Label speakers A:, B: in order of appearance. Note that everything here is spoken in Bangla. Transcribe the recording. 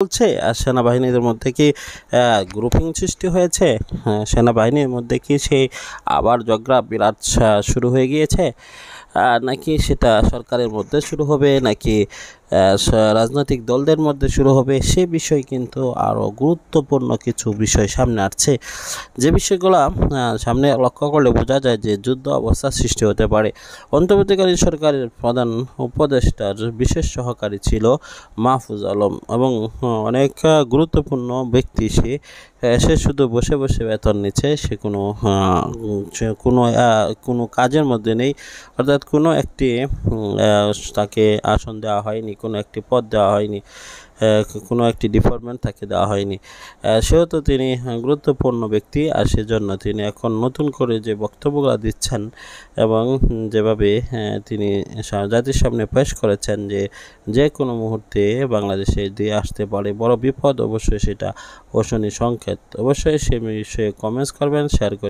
A: চলছে আর সেনাবাহিনীদের মধ্যে কি গ্রুপিং সৃষ্টি হয়েছে? সেনাবাহিনীর মধ্যে কি সেই আবার ঝগড়া বিরাট শুরু হয়ে গিয়েছে, নাকি সেটা সরকারের মধ্যে শুরু হবে, নাকি রাজনৈতিক দলদের মধ্যে শুরু হবে? সে বিষয় কিন্তু আরও গুরুত্বপূর্ণ কিছু বিষয় সামনে আসছে, যে বিষয়গুলো সামনে লক্ষ্য করলে বোঝা যায় যে যুদ্ধ অবস্থা সৃষ্টি হতে পারে। অন্তর্বর্তীকালীন সরকারের প্রধান উপদেষ্টার বিশেষ সহকারী ছিল মাহফুজ আলম এবং অনেক গুরুত্বপূর্ণ ব্যক্তি সে। সে শুধু বসে বসে বেতন নিচ্ছে, সে কোনো কাজের মধ্যে নেই, অর্থাৎ কোনো একটি তাকে আসন দেওয়া হয়নি, কোনো একটি পদ দেওয়া হয়নি, কোনো একটি ডিপার্টমেন্ট তাকে দেওয়া হয়নি। সেহেতু তিনি গুরুত্বপূর্ণ ব্যক্তি, আর সেজন্য তিনি এখন নতুন করে যে বক্তব্যগুলো দিচ্ছেন এবং যেভাবে তিনি জাতির সামনে পেশ করেছেন যে কোনো মুহূর্তে বাংলাদেশে দিয়ে আসতে পারে বড় বিপদ, অবশ্যই সেটা অশনি সংকেত। অবশ্যই সে বিষয়ে কমেন্টস করবেন, শেয়ার করবেন।